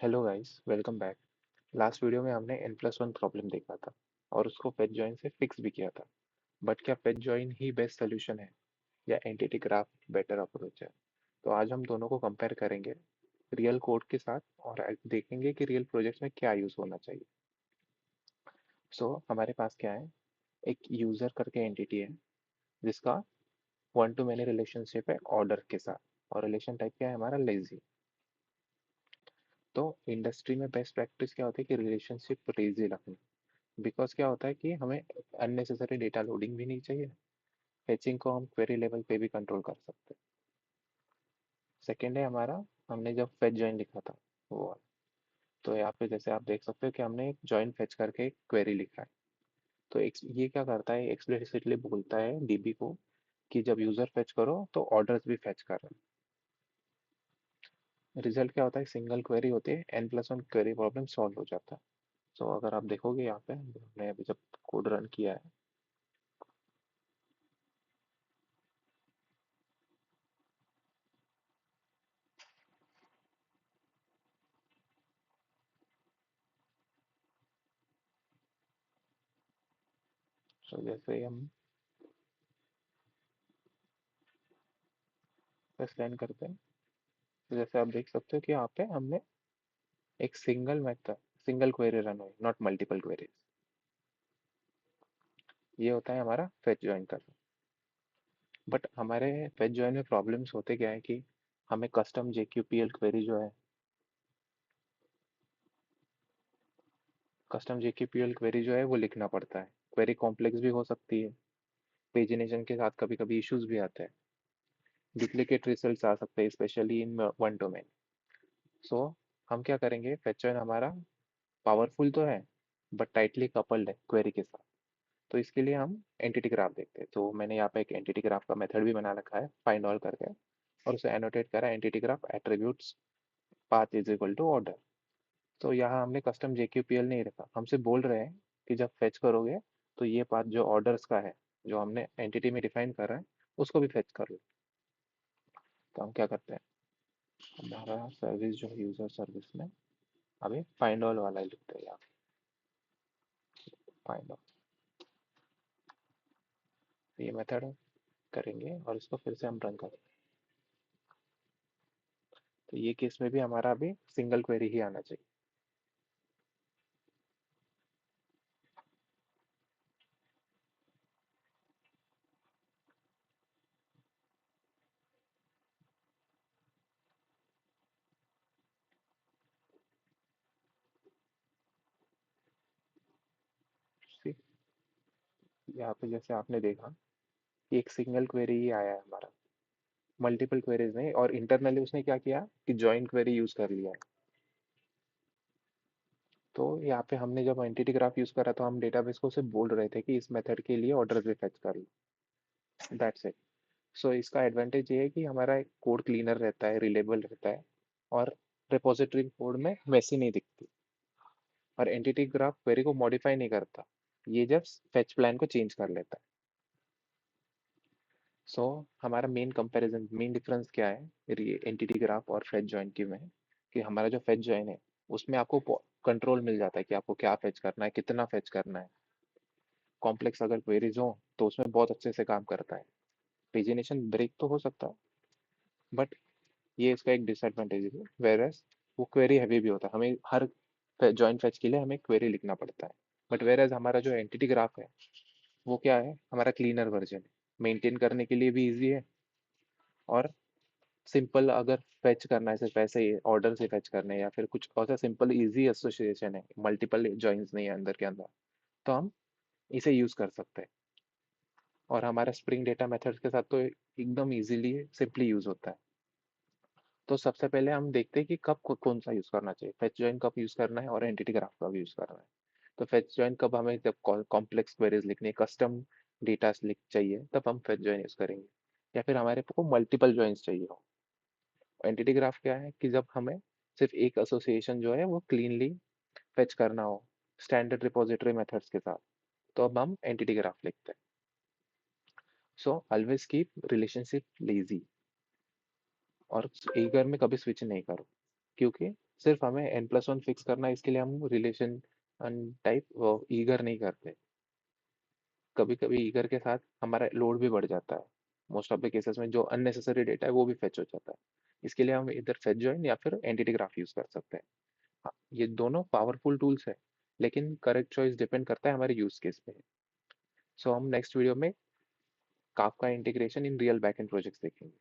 Hello guys, welcome back. Last video में हमने n+1 problem देखा था और उसको फेच जॉइन से फिक्स भी किया था। बट क्या फेच जॉइन ही बेस्ट सोल्यूशन है या एंटिटी ग्राफ बेटर अप्रोच है? तो आज हम दोनों को कंपेयर करेंगे रियल कोड के साथ और देखेंगे कि रियल प्रोजेक्ट्स में क्या यूज़ होना चाहिए। हमारे पास क्या है, एक यूज़र करके एंटिटी है जिसका वन टू मैनी रिलेशनशिप है ऑर्डर के साथ, और रिलेशन टाइप क्या है हमारा, लेजी। तो इंडस्ट्री में बेस्ट प्रैक्टिस क्या होती है कि रिलेशनशिप लेजी रखना। बिकॉज क्या होता है कि हमें अननेसेसरी डेटा लोडिंग भी नहीं चाहिए। फेचिंग को हम क्वेरी लेवल पे भी कंट्रोल कर सकते हैं। सेकेंड है हमारा, हमने जब फेच जॉइन लिखा था वो वाला। तो यहाँ पे जैसे आप देख सकते हो कि हमने एक जॉइन फेच करके एक क्वेरी लिखा है। तो ये क्या करता है, एक्सप्लिसिटली बोलता है डीबी को कि जब यूजर फेच करो तो ऑर्डर्स भी फेच कर रहे हैं। रिजल्ट क्या होता है, सिंगल क्वेरी होती है, n+1 क्वेरी प्रॉब्लम सॉल्व हो जाता है। अगर आप देखोगे यहाँ पे हमने अभी जब कोड रन किया है, जैसे ही हम स्कैन करते हैं, तो जैसे आप देख सकते हो कि यहाँ पे हमने एक single method, single query run हुई, नॉट मल्टीपल क्वेरीज। ये होता है हमारा फेच ज्वाइन करना। बट हमारे फेच ज्वाइन में प्रॉब्लम्स होते क्या है कि हमें कस्टम जेक्यूपीएल क्वेरी जो है, कस्टम जेक्यूपीएल क्वेरी जो है वो लिखना पड़ता है। क्वेरी कॉम्प्लेक्स भी हो सकती है, पेजिनेशन के साथ कभी कभी इश्यूज भी आते हैं, डुप्लीकेट रिजल्ट्स आ सकते हैं स्पेशली इन वन डोमेन। सो हम क्या करेंगे, फेच ज्वाइन हमारा पावरफुल तो है बट टाइटली कपल्ड है क्वेरी के साथ। तो इसके लिए हम एंटिटी ग्राफ देखते हैं। तो मैंने यहाँ पे एक एंटिटी ग्राफ का मेथड भी बना रखा है, फाइंड ऑल करके, और उसे एनोटेट करा entity graph attributes path is equal to order. तो यहाँ हमने कस्टम जेक्यूपीएल नहीं रखा, हमसे बोल रहे हैं कि जब फेच करोगे तो ये पाथ जो ऑर्डर्स का है, जो हमने एंटिटी में डिफाइन कर रहे हैं, उसको भी फेच कर लो। तो हम क्या करते हैं, हमारा सर्विस जो है यूजर सर्विस में अभी फाइंड ऑल वाला ही लिखते हैं यहाँ, फाइंड ऑल। ये मेथड करेंगे और इसको फिर से हम रन करेंगे। तो ये केस में भी हमारा अभी सिंगल क्वेरी ही आना चाहिए। ठीक, यहाँ पे जैसे आपने देखा कि एक सिंगल क्वेरी ही आया है हमारा, मल्टीपल क्वेरीज नहीं। और इंटरनली उसने क्या किया कि जॉइन क्वेरी यूज कर लिया है। तो यहाँ पे हमने जब एंटिटी ग्राफ यूज करा तो हम डेटाबेस को सिर्फ बोल रहे थे कि इस मेथड के लिए ऑर्डर भी फेच कर लो, दैट्स इट। इसका एडवांटेज ये है कि हमारा कोड क्लीनर रहता है, रिलेबल रहता है, और रिपोजिटरी कोड में वैसी नहीं दिखती। और एंटिटी ग्राफ क्वेरी को मॉडिफाई नहीं करता, ये जब फेच प्लान को चेंज कर लेता है। हमारा मेन कंपैरिजन, मेन डिफरेंस क्या है ये एंटिटी ग्राफ और फेच जॉइन की में, कि हमारा जो फेच जॉइन है उसमें आपको कंट्रोल मिल जाता है कि आपको क्या फेच करना है, कितना फेच करना है। कॉम्प्लेक्स अगर क्वेरीज हो तो उसमें बहुत अच्छे से काम करता है। पेजिनेशन ब्रेक तो हो सकता है, बट ये इसका एक डिसएडवांटेज है। वेरएस वो क्वेरी हैवी भी होता है, हमें हर जॉइन फेच के लिए हमें क्वेरी लिखना पड़ता है। बट वेरएस हमारा जो एंटिटी ग्राफ है वो क्या है, हमारा क्लीनर वर्जन है, मेंटेन करने के लिए भी इजी है, और सिंपल अगर फेच करना है सिर्फ ऐसे ही ऑर्डर से फेच करना है या फिर कुछ ऐसा सिंपल इजी एसोसिएशन है, मल्टीपल जॉइंस नहीं है अंदर के अंदर, तो हम इसे यूज कर सकते हैं। और हमारा स्प्रिंग डेटा मेथड्स के साथ तो एकदम इजीली सिंपली यूज होता है। तो सबसे पहले हम देखते हैं कि कब कौन सा यूज करना चाहिए, फेच जॉइन कब यूज करना है और एंटिटी ग्राफ कब यूज करना है। तो फेच जॉइन कब हमें, जब कॉम्प्लेक्स क्वेरीज लिखनी, कस्टम डेटा लिख चाहिए, तब हम फेच जॉइन यूज करेंगे। या फिर हमारे को मल्टीपल जॉइंस चाहिए हो। एंटिटी ग्राफ क्या है कि जब हमें सिर्फ एक एसोसिएशन जो है वो क्लीनली फेच करना हो स्टैंडर्ड रिपोजिटरी मेथड्स के साथ, तो अब हम एंटिटी ग्राफ लिखते हैं। ऑलवेज कीप रिलेशनशिप लेजी, और एक बार में कभी स्विच नहीं करो, क्योंकि सिर्फ हमें n+1 फिक्स करना है, इसके लिए हम रिलेशन टाइप ईगर नहीं करते। कभी कभी ईगर के साथ हमारा लोड भी बढ़ जाता है। मोस्ट ऑफ द केसेस में जो अननेसेसरी डेटा है वो भी फेच हो जाता है। इसके लिए हम इधर फेच जॉइन या फिर एंटिटी ग्राफ यूज कर सकते हैं। हाँ, ये दोनों पावरफुल टूल्स है, लेकिन करेक्ट चॉइस डिपेंड करता है हमारे यूज केस पे। सो हम नेक्स्ट वीडियो में Kafka integration in real backend projects देखेंगे।